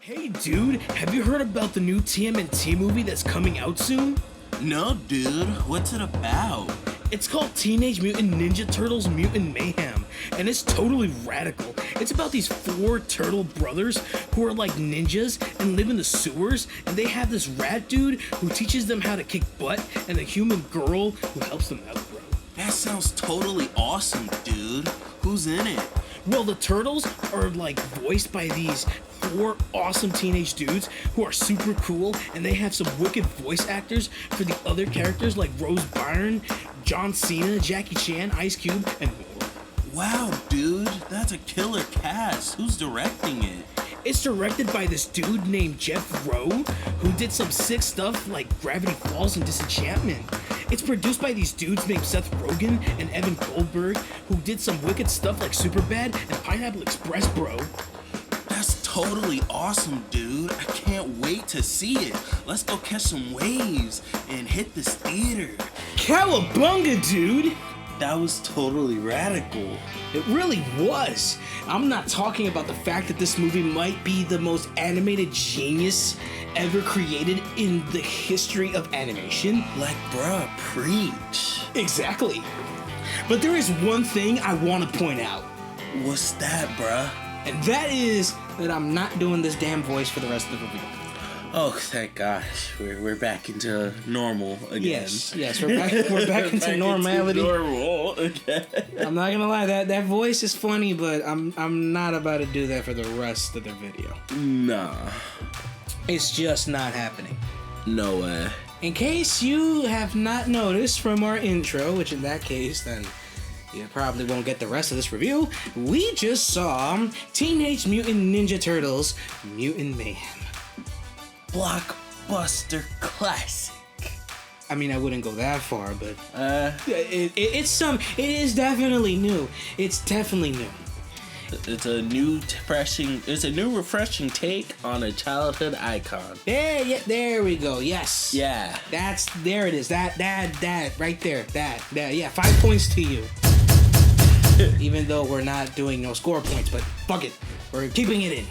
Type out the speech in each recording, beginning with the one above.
Hey dude, have you heard about the new TMNT movie that's coming out soon? No, dude. What's it about? It's called Teenage Mutant Ninja Turtles Mutant Mayhem, and it's totally radical. It's about these 4 turtle brothers who are like ninjas and live in the sewers, and they have this rat dude who teaches them how to kick butt, and a human girl who helps them out, bro. That sounds totally awesome, dude. Who's in it? Well, the turtles are like voiced by these 4 awesome teenage dudes who are super cool, and they have some wicked voice actors for the other characters like Rose Byrne, John Cena, Jackie Chan, Ice Cube, and more. Wow, dude. That's a killer cast. Who's directing it? It's directed by this dude named Jeff Rowe, who did some sick stuff like Gravity Falls and Disenchantment. It's produced by these dudes named Seth Rogen and Evan Goldberg, who did some wicked stuff like Superbad and Pineapple Express, bro. That's totally awesome, dude. I can't wait to see it. Let's go catch some waves and hit this theater. Cowabunga, dude! That was totally radical. It really was. I'm not talking about the fact that this movie might be the most animated genius ever created in the history of animation. Like, bruh, preach. Exactly. But there is one thing I want to point out. What's that, bruh? And that is that I'm not doing this damn voice for the rest of the video. Oh, thank gosh. We're back into normal again. Yes, we're back into normality. Normal again. I'm not gonna lie, that voice is funny, but I'm not about to do that for the rest of the video. Nah. It's just not happening. No way. In case you have not noticed from our intro, which in that case, then you probably won't get the rest of this review, we just saw Teenage Mutant Ninja Turtles Mutant Mayhem. Blockbuster classic. I mean, I wouldn't go that far, but it is definitely new. It's definitely new. It's a new refreshing take on a childhood icon. There we go. Yes. Yeah. There it is. That right there. That. Yeah. 5 points to you. Even though we're not doing no score points, but fuck it, we're keeping it in.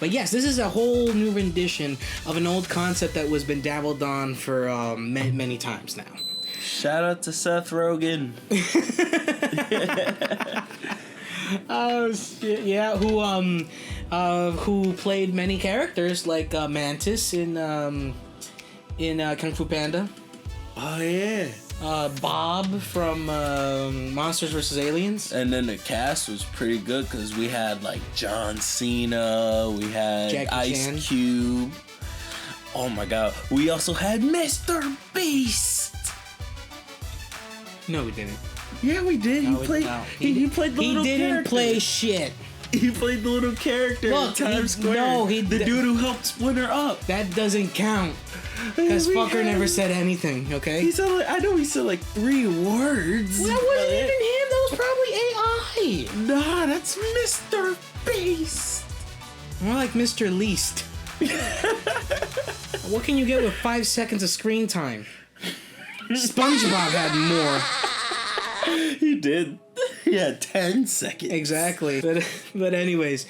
But yes, this is a whole new rendition of an old concept that was been dabbled on for many times now. Shout out to Seth Rogen. Oh shit! Yeah, who played many characters like Mantis in Kung Fu Panda. Oh yeah. Bob from Monsters vs. Aliens. And then the cast was pretty good because we had like John Cena, we had Jackie Ice Chan. Cube. Oh my god. We also had Mr. Beast. No, we didn't. Yeah, we did. No, He played the little character. He didn't play shit. He played the little character in Times Square. The dude who helped Splinter up. That doesn't count. Because fucker never said anything, okay? He said I know he said like 3 words. Well, that wasn't even him. That was probably AI. Nah, that's Mr. Beast. More like Mr. Least. What can you get with 5 seconds of screen time? SpongeBob had more. He did. He had 10 seconds. Exactly. But anyways,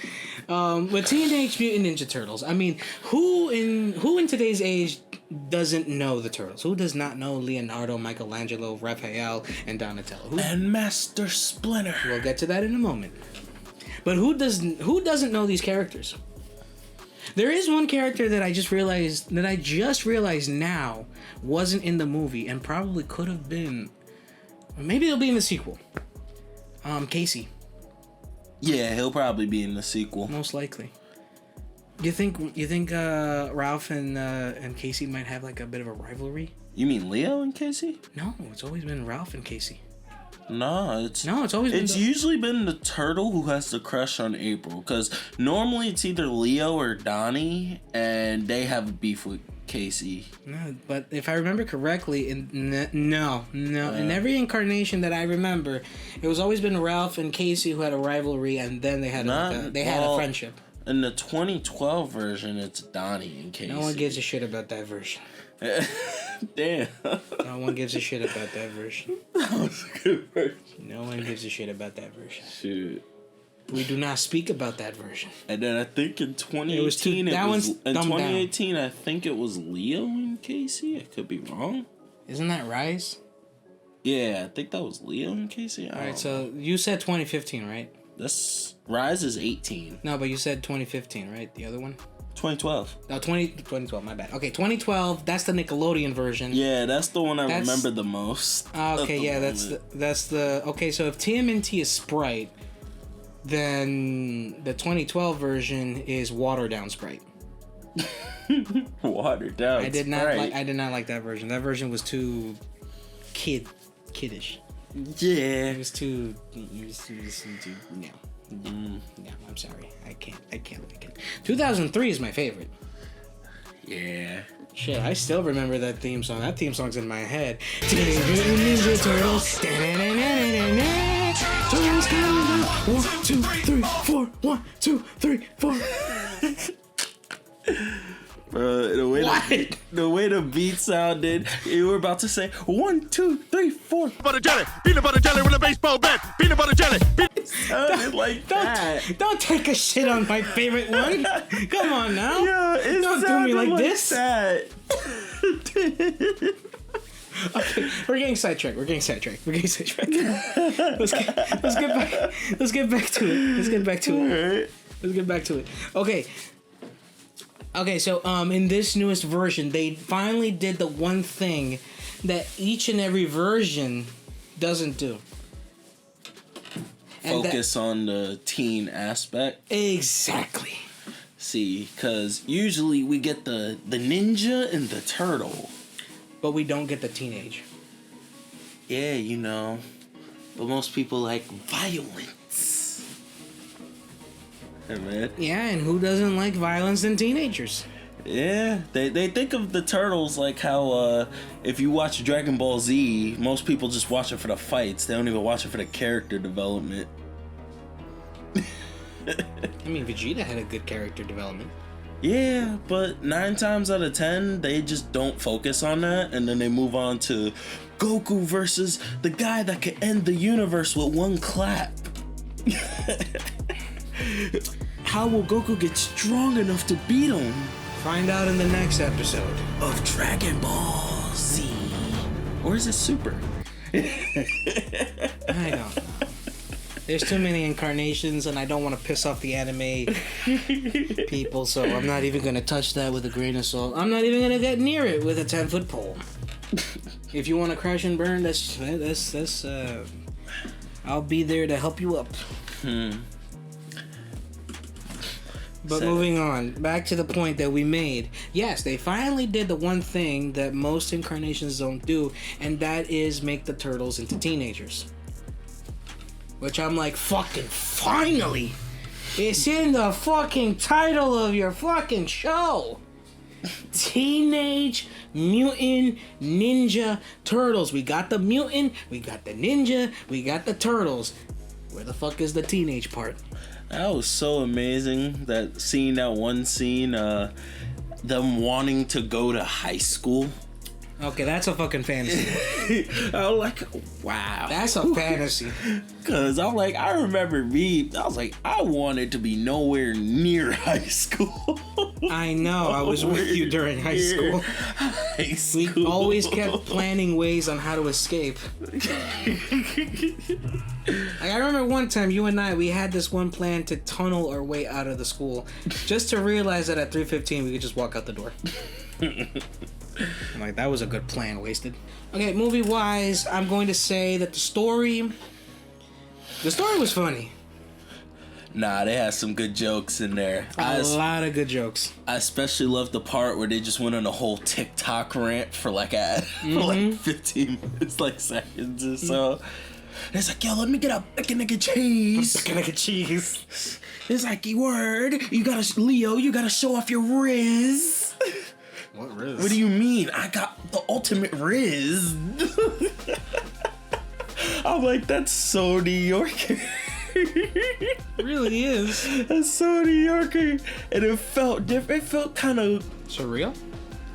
with Teenage Mutant Ninja Turtles, I mean, who in today's age doesn't know the Turtles? Who does not know Leonardo, Michelangelo, Raphael, and Donatello? And Master Splinter. We'll get to that in a moment. But who doesn't know these characters? There is one character that I just realized now wasn't in the movie and probably could have been. Maybe it'll be in the sequel. Casey. Yeah, he'll probably be in the sequel. Most likely. You think Ralph and Casey might have like a bit of a rivalry? You mean Leo and Casey? No, it's always been Ralph and Casey. It's always been usually been the turtle who has the crush on April, because normally it's either Leo or Donnie, and they have a beef with Casey. No, but if I remember correctly, in every incarnation that I remember, it was always been Ralph and Casey who had a rivalry, and then they had a friendship. In the 2012 version, it's Donnie and Casey. No one gives a shit about that version. Damn. No one gives a shit about that version. That was a good version. No one gives a shit about that version. Shoot. We do not speak about that version. And then I think in 2018, in 2018, I think it was Leo and Casey. I could be wrong. Isn't that Rise? Yeah, I think that was Leo and Casey. All right, so you said 2015, right? This Rise is 18. No, but you said 2015, right? The other one? 2012. No, 2012, my bad. Okay, 2012, that's the Nickelodeon version. Yeah, that's the one I remember the most. Okay, yeah, that's the... Okay, so if TMNT is Sprite, then the 2012 version is watered down Sprite. Watered down I did not like that version. That version was too kiddish. Yeah. It was too no. No, I'm sorry. I can't like it. 2003 is my favorite. Yeah. Shit, I still remember that theme song. That theme song's in my head. Teenage Mutant Ninja Turtles. Turtles coming up. 1, 2, 3, 4. 1, 2, 3, 4. The way the beat sounded, you were about to say 1, 2, 3, 4. Butter jelly, peanut butter jelly with a baseball bat, peanut butter jelly. Sounded like that. Don't take a shit on my favorite one. Come on now. Yeah, don't do me like this. That. Okay, we're getting sidetracked. Let's get back to it. Okay, so in this newest version, they finally did the one thing that each and every version doesn't do. Focus on the teen aspect. Exactly. See, because usually we get the ninja and the turtle. But we don't get the teenage. Yeah, you know. But most people like violence. Hey, man. Yeah, and who doesn't like violence in teenagers? Yeah, they think of the turtles like how if you watch Dragon Ball Z, most people just watch it for the fights. They don't even watch it for the character development. I mean, Vegeta had a good character development. Yeah, but 9 times out of 10, they just don't focus on that, and then they move on to Goku versus the guy that can end the universe with one clap. How will Goku get strong enough to beat him? Find out in the next episode of Dragon Ball Z. Or is it Super? I don't know. There's too many incarnations, and I don't want to piss off the anime people, so I'm not even going to touch that with a grain of salt. I'm not even going to get near it with a 10-foot pole. If you want to crash and burn, that's I'll be there to help you up. But moving on, back to the point that we made. Yes, they finally did the one thing that most incarnations don't do, and that is make the turtles into teenagers. Which I'm like, fucking finally! It's in the fucking title of your fucking show! Teenage Mutant Ninja Turtles. We got the mutant, we got the ninja, we got the turtles. Where the fuck is the teenage part? That was so amazing, that one scene, them wanting to go to high school. Okay, that's a fucking fantasy. I was like, wow. That's a fantasy. Cause I'm like, I remember I was like, I wanted to be nowhere near high school. I know, I was with you during high school. We always kept planning ways on how to escape. I remember one time you and I, we had this one plan to tunnel our way out of the school, just to realize that at 3:15 we could just walk out the door. I'm like, that was a good plan wasted. Okay, movie-wise, I'm going to say that the story was funny. Nah, they had some good jokes in there. A lot of good jokes. I especially loved the part where they just went on a whole TikTok rant for like 15 minutes, like seconds or so. It's like, yo, let me get a bacon egg and cheese. Bacon egg and cheese. It's like, Leo, you gotta show off your Riz. What Riz? What do you mean? I got the ultimate Riz. I'm like, that's so New Yorker. It really is. That's so New Yorker. And it felt different. It felt kind of surreal.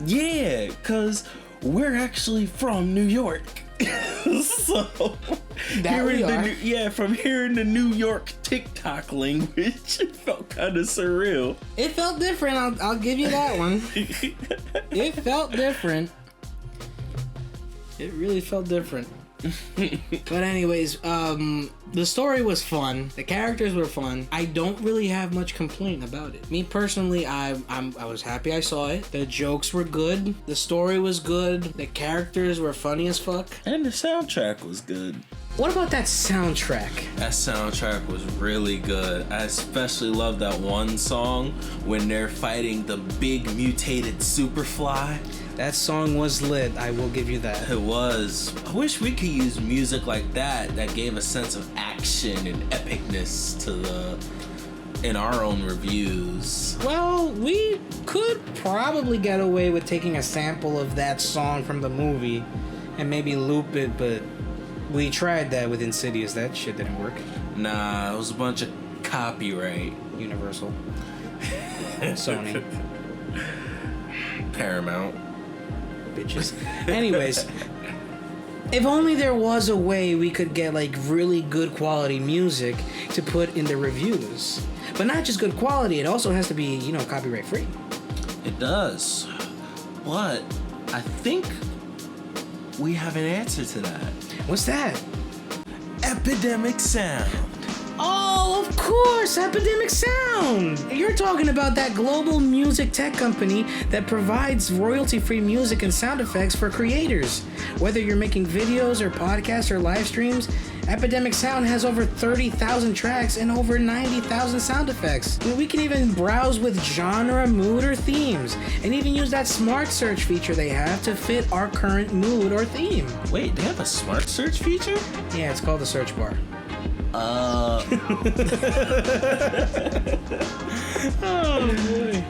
Yeah, because we're actually from New York. So From hearing the New York TikTok language, it felt kind of surreal. It felt different. I'll give you that one. It felt different. It really felt different. But anyways, the story was fun. The characters were fun. I don't really have much complaint about it. Me personally, I was happy I saw it. The jokes were good. The story was good. The characters were funny as fuck. And the soundtrack was good. What about that soundtrack? That soundtrack was really good. I especially love that one song when they're fighting the big mutated Superfly. That song was lit, I will give you that. It was. I wish we could use music like that gave a sense of action and epicness in our own reviews. Well, we could probably get away with taking a sample of that song from the movie and maybe loop it, but we tried that with Insidious. That shit didn't work. Nah, it was a bunch of copyright. Universal. Sony. Paramount. Bitches. Anyways, if only there was a way we could get like really good quality music to put in the reviews. But not just good quality, it also has to be, copyright free. It does. But I think we have an answer to that. What's that? Epidemic Sound. Oh, of course, Epidemic Sound. You're talking about that global music tech company that provides royalty-free music and sound effects for creators. Whether you're making videos or podcasts or live streams, Epidemic Sound has over 30,000 tracks and over 90,000 sound effects. We can even browse with genre, mood, or themes, and even use that smart search feature they have to fit our current mood or theme. Wait, they have a smart search feature? Yeah, it's called the search bar. Oh boy.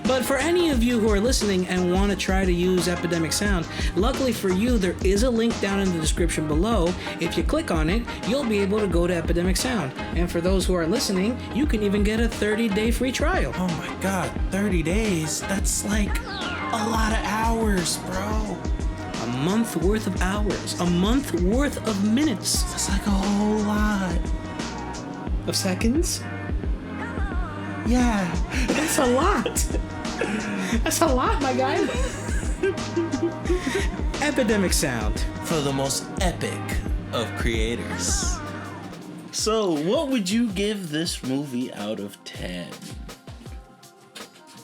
But for any of you who are listening and want to try to use Epidemic Sound, luckily for you, there is a link down in the description below. If you click on it, you'll be able to go to Epidemic Sound. And for those who are listening, you can even get a 30-day free trial. Oh my god, 30 days? That's like a lot of hours, bro. A month worth of hours. A month worth of minutes. That's like a whole lot. Of seconds? Yeah. That's a lot. That's a lot, my guy. Epidemic Sound. For the most epic of creators. So, what would you give this movie out of 10?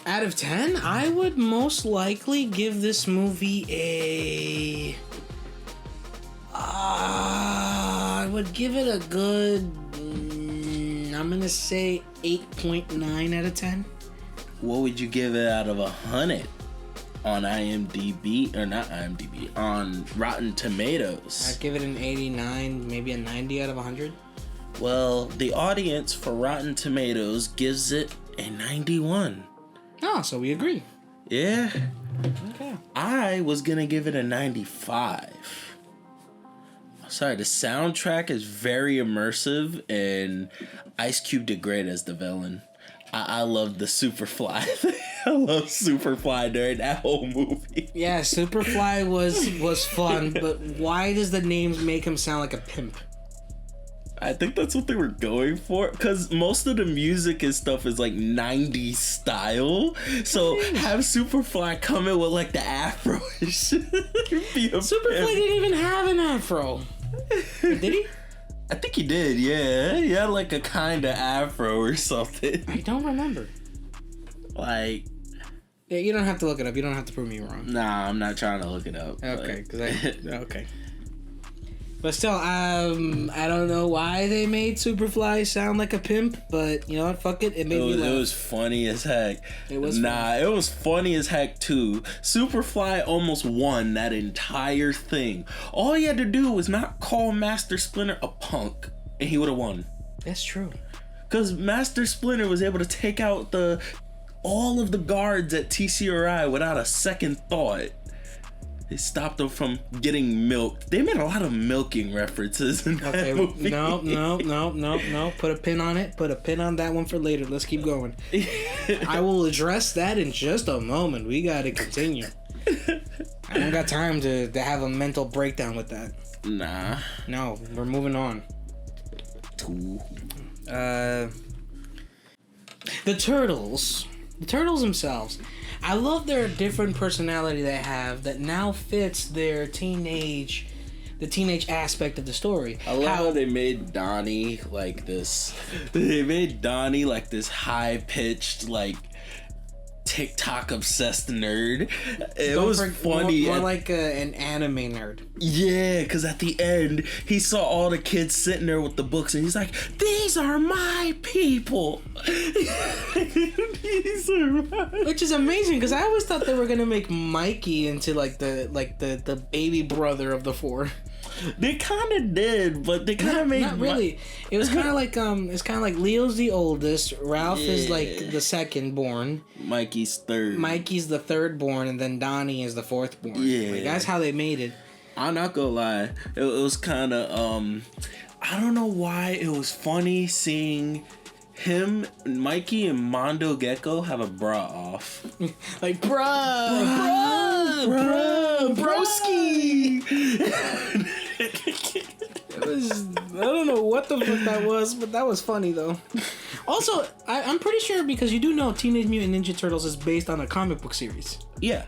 Out of 10, I would most likely give this movie a... I would give it a good... I'm going to say 8.9 out of 10. What would you give it out of 100 on IMDb? Or not IMDb, on Rotten Tomatoes? I'd give it an 89, maybe a 90 out of 100. Well, the audience for Rotten Tomatoes gives it a 91. Oh, so we agree. Yeah. Okay. I was gonna give it a 95. Sorry, the soundtrack is very immersive, and Ice Cube did great as the villain. I love the Superfly. I love Superfly during that whole movie. Yeah, Superfly was fun, but why does the name make him sound like a pimp? I think that's what they were going for, because most of the music and stuff is like 90s style. So have Superfly come in with like the afro and shit. Superfly didn't even have an afro. Did he? I think he did, yeah. He had like a kind of afro or something. I don't remember. Like... Yeah, you don't have to look it up. You don't have to prove me wrong. Nah, I'm not trying to look it up. Okay, okay. But still, I don't know why they made Superfly sound like a pimp, but you know what? Fuck it. It made me laugh. It was funny as heck. It was funny. It was funny as heck too. Superfly almost won that entire thing. All he had to do was not call Master Splinter a punk, and he would have won. That's true. Because Master Splinter was able to take out all of the guards at TCRI without a second thought. They stopped them from getting milked. They made a lot of milking references in that movie. No. Put a pin on it. Put a pin on that one for later. Let's keep going. I will address that in just a moment. We gotta continue. I don't got time to have a mental breakdown with that. Nah. No, we're moving on. Cool. The Turtles. The Turtles themselves. I love their different personality they have that now fits their teenage aspect of the story. I love how they made Donnie like this. They made Donnie like this high-pitched, like, TikTok obsessed nerd. It was funny. More like an anime nerd. Yeah, because at the end, he saw all the kids sitting there with the books, and he's like, "These are my people." These are my... Which is amazing, because I always thought they were gonna make Mikey into the baby brother of the four. They kind of did, but they kind of made... Not really. It was kind of like Leo's the oldest, Ralph is like the second born, Mikey's third. Mikey's the third born, and then Donnie is the fourth born. Yeah. Like, that's how they made it. I'm not gonna lie. It was kind of, I don't know why it was funny seeing him, Mikey, and Mondo Gecko have a bra off. Like, broski. It was, I don't know what the fuck that was, but that was funny though. Also, I'm pretty sure, because you do know Teenage Mutant Ninja Turtles is based on a comic book series. Yeah.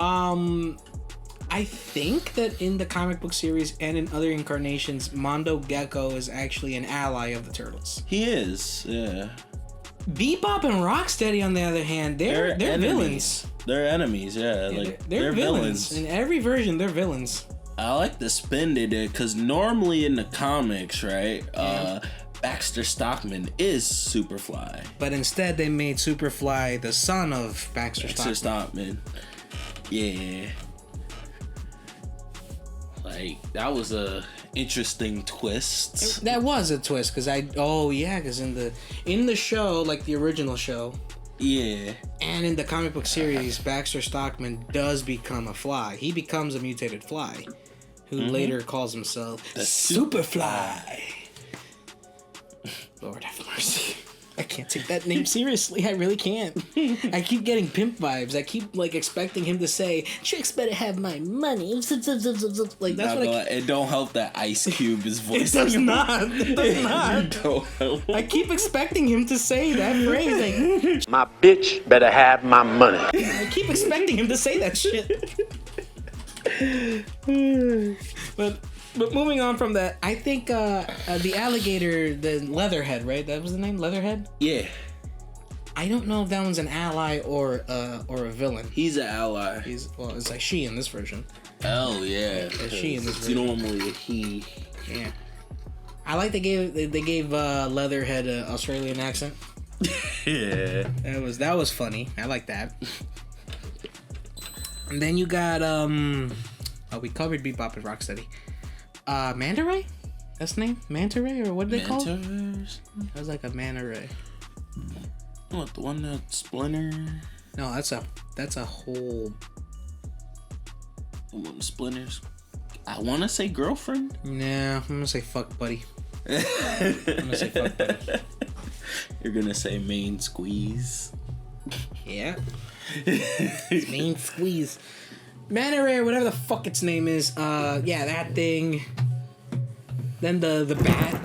I think that in the comic book series and in other incarnations, Mondo Gecko is actually an ally of the Turtles. He is, yeah. Bebop and Rocksteady, on the other hand, they're villains. They're enemies, yeah. They're villains. In every version, they're villains. I like the spin they did, because normally in the comics, right, Baxter Stockman is Superfly. But instead, they made Superfly the son of Baxter Stockman. Yeah. Like, that was a interesting twist. That was a twist, because in the show, like the original show, yeah, and in the comic book series, Baxter Stockman does become a fly. He becomes a mutated fly, who later calls himself the Superfly. Lord have mercy. I can't take that name seriously. I really can't. I keep getting pimp vibes. I keep expecting him to say, "Tricks better have my money." Like, that's what it don't help that Ice Cube is voice. It does not. It does not. Don't help. I keep expecting him to say that phrase. Like, My bitch better have my money. I keep expecting him to say that shit. But moving on from that, I think the alligator, the Leatherhead, right? That was the name, Leatherhead? Yeah. I don't know if that one's an ally or a villain. He's an ally. It's like she in this version. Oh yeah. She in this it's version. normally a he. Yeah. I like they gave Leatherhead an Australian accent. Yeah. That was funny. I like that. And then you got we covered Bebop and Rocksteady. Manta Ray? That's the name? Manta Ray, or what did they call it? That was like a Manta Ray. What, the one that Splinter? No, that's a whole... One of the Splinters. I want to say girlfriend. Nah, I'm gonna say fuck buddy. You're gonna say main squeeze. Yeah. Main squeeze. Manta Ray, or whatever the fuck its name is. Yeah, that thing. Then the bat.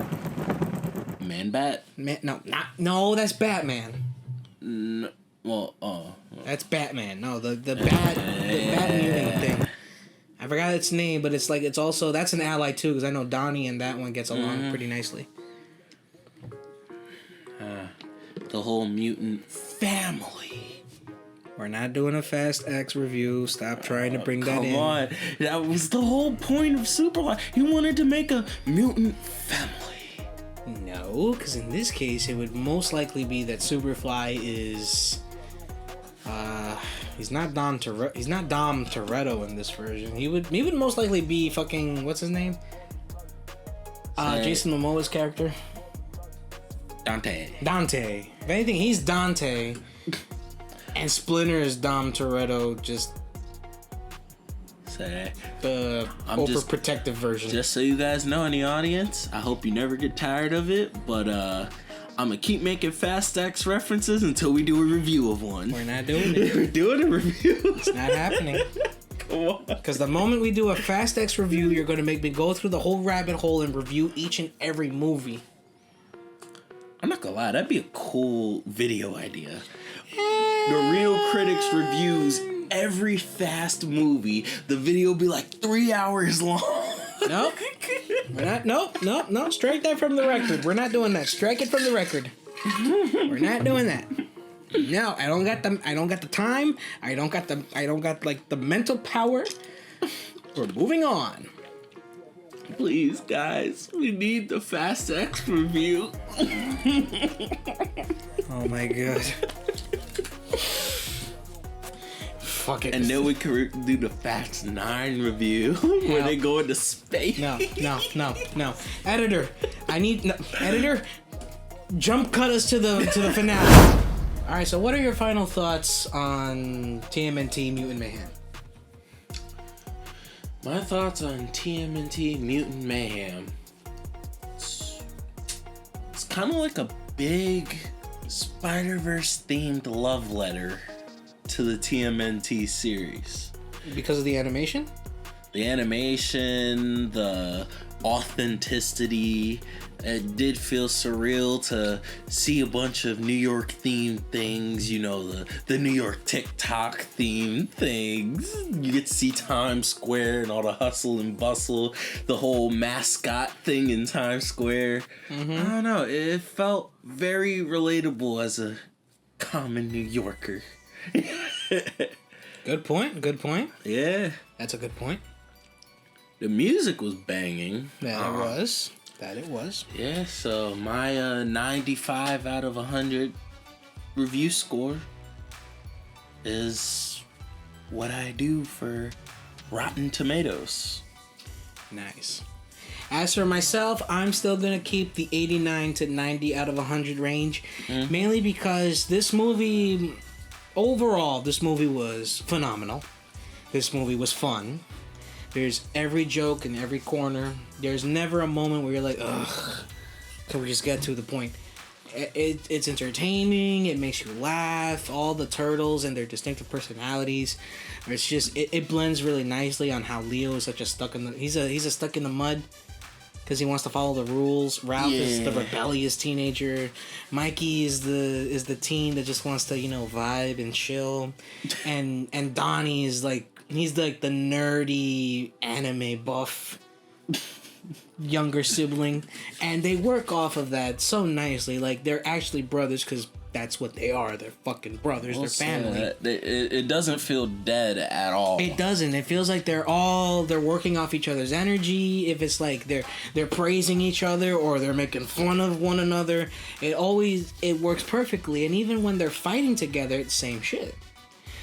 Man-Bat? No, that's Batman. That's Batman. No, the bat mutant thing. I forgot its name, but it's also, that's an ally too, because I know Donnie and that one gets along pretty nicely. The whole mutant family. We're not doing a Fast X review. Stop trying to bring that in. Come on. That was the whole point of Superfly. He wanted to make a mutant family. No, because in this case, it would most likely be that Superfly is... he's not Dom Toretto in this version. He would most likely be fucking... What's his name? Jason Momoa's character. Dante. If anything, he's Dante. And Splinter is Dom Toretto, just the overprotective version. Just so you guys know in the audience, I hope you never get tired of it, but I'm gonna keep making Fast X references until we do a review of one. We're not doing it. We're doing a review. It's not happening. Because the moment we do a Fast X review, you're going to make me go through the whole rabbit hole and review each and every movie. I'm not gonna lie, that'd be a cool video idea. The Real Critics reviews every Fast movie. The video be like 3 hours long. Nope. We're not. Nope. Strike that from the record. We're not doing that. Strike it from the record. We're not doing that. No, I don't got the time. I don't got like the mental power. We're moving on. Please, guys, we need the Fast X review. Oh my god. Fuck it. And then we could do the Fast 9 review where they go into space. No. Editor, editor, jump cut us to the finale. All right, so what are your final thoughts on TMNT Mutant Mayhem? My thoughts on TMNT Mutant Mayhem. It's kind of like a big Spider-Verse themed love letter to the TMNT series. Because of the animation? The animation, the authenticity. It did feel surreal to see a bunch of New York themed things, you know, the New York TikTok themed things. You get to see Times Square and all the hustle and bustle, the whole mascot thing in Times Square. Mm-hmm. I don't know, it felt very relatable as a common New Yorker. Good point. Yeah. That's a good point. The music was banging. That it was. Yeah, so my 95 out of 100 review score is what I do for Rotten Tomatoes. Nice. As for myself, I'm still going to keep the 89 to 90 out of 100 range. Mm-hmm. Mainly because this movie, overall, this movie was phenomenal. This movie was fun. There's every joke in every corner. There's never a moment where you're like, ugh, can we just get to the point? It's entertaining. It makes you laugh. All the turtles and their distinctive personalities. It's just, it blends really nicely on how Leo is such a he's a stuck in the mud because he wants to follow the rules. Ralph is the rebellious teenager. Mikey is the teen that just wants to, vibe and chill. And Donnie is he's like the nerdy anime buff younger sibling, and they work off of that so nicely. Like, they're actually brothers because that's what they are. They're fucking brothers. They're family. It doesn't feel dead at all. It doesn't. It feels like they're working off each other's energy. If it's like they're praising each other or they're making fun of one another, it works perfectly. And even when they're fighting together, it's the same shit.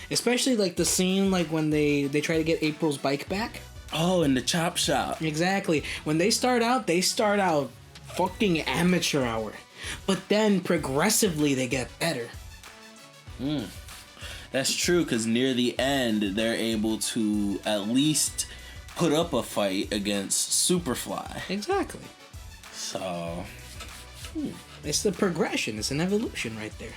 Especially like the scene like when they try to get April's bike back. Oh, in the chop shop. Exactly. When they start out fucking amateur hour. But then progressively they get better. That's true, because near the end they're able to at least put up a fight against Superfly. Exactly. So it's the progression. It's an evolution right there.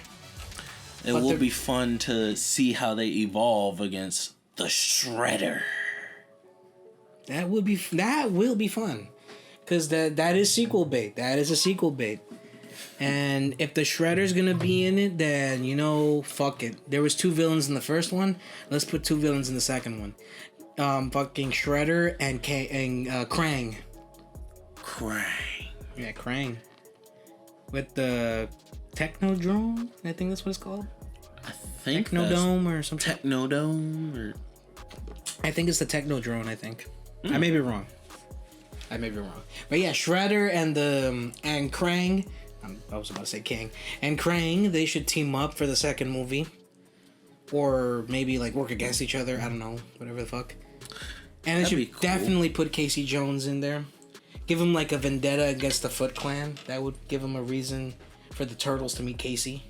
It will be fun to see how they evolve against the Shredder. That will be fun, because that is sequel bait. That is a sequel bait. And if the Shredder's gonna be in it, then fuck it. There was 2 villains in the first one. Let's put 2 villains in the second one. Fucking Shredder and Krang. Yeah, Krang. With the Technodrome, I think that's what it's called. I think Technodome or something. Technodome or I think it's the Technodrome. I think. I may be wrong. But yeah, Shredder and Krang. I was about to say King and Krang. They should team up for the second movie, or maybe work against each other. I don't know, whatever the fuck. And they should definitely put Casey Jones in there. Give him a vendetta against the Foot Clan. That would give him a reason for the Turtles to meet Casey.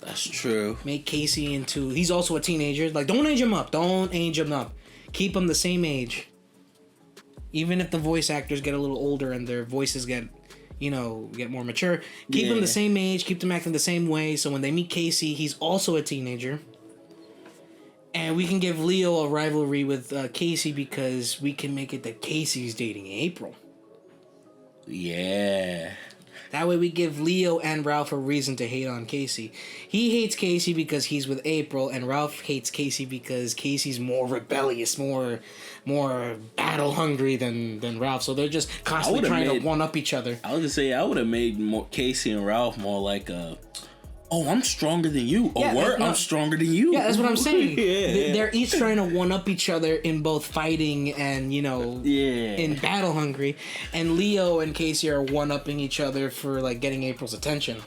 That's true. Make Casey into... He's also a teenager. Don't age him up. Keep him the same age. Even if the voice actors get a little older and their voices get more mature. Keep them the same age. Keep them acting the same way. So when they meet Casey, he's also a teenager. And we can give Leo a rivalry with Casey because we can make it that Casey's dating April. Yeah. That way we give Leo and Ralph a reason to hate on Casey. He hates Casey because he's with April, and Ralph hates Casey because Casey's more rebellious, more battle hungry than Ralph. So they're just constantly trying to one up each other. I was gonna say I would have made Casey and Ralph more like I'm stronger than you. I'm stronger than you. Yeah, that's what I'm saying. Yeah. They're each trying to one up each other in both fighting and, in battle hungry. And Leo and Casey are one upping each other for like getting April's attention.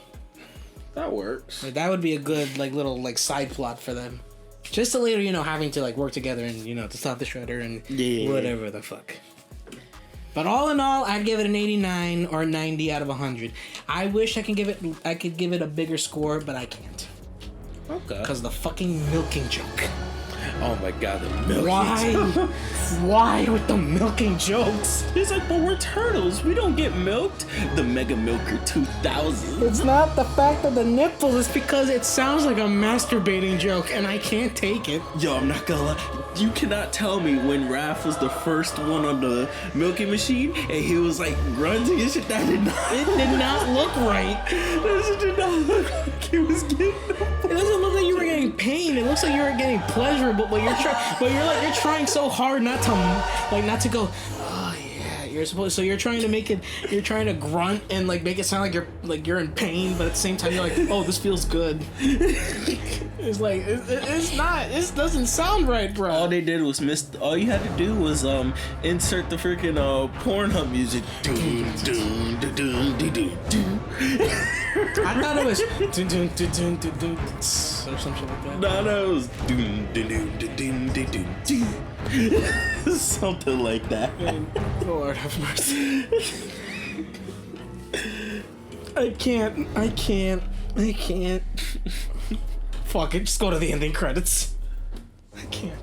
That works. Like, that would be a good little side plot for them. Just to later, having to work together and to stop the Shredder and whatever the fuck. But all in all, I'd give it an 89 or 90 out of 100. I wish I could give it a bigger score, but I can't. Okay. Because the fucking milking joke. Oh my god, the milking joke. Why with the milking jokes? It's like, but we're turtles. We don't get milked. The Mega Milker 2000. It's not the fact of the nipples. It's because it sounds like a masturbating joke, and I can't take it. Yo, I'm not gonna lie. You cannot tell me when Raph was the first one on the milking machine and he was like grunting and shit. It did not look right. That did not look like he was getting. It doesn't look like you were getting pain. It looks like you were getting pleasure, but you're trying so hard not to go. Oh yeah, you're supposed. So you're trying to make it. You're trying to grunt and make it sound like you're in pain, but at the same time you're like, oh, this feels good. It's like it's not. This doesn't sound right, bro. All they did was all you had to do was insert the freaking Pornhub music. I thought it was or some shit like that. No, it was something like that. Lord have mercy. I can't. Fuck it, just go to the ending credits. I can't.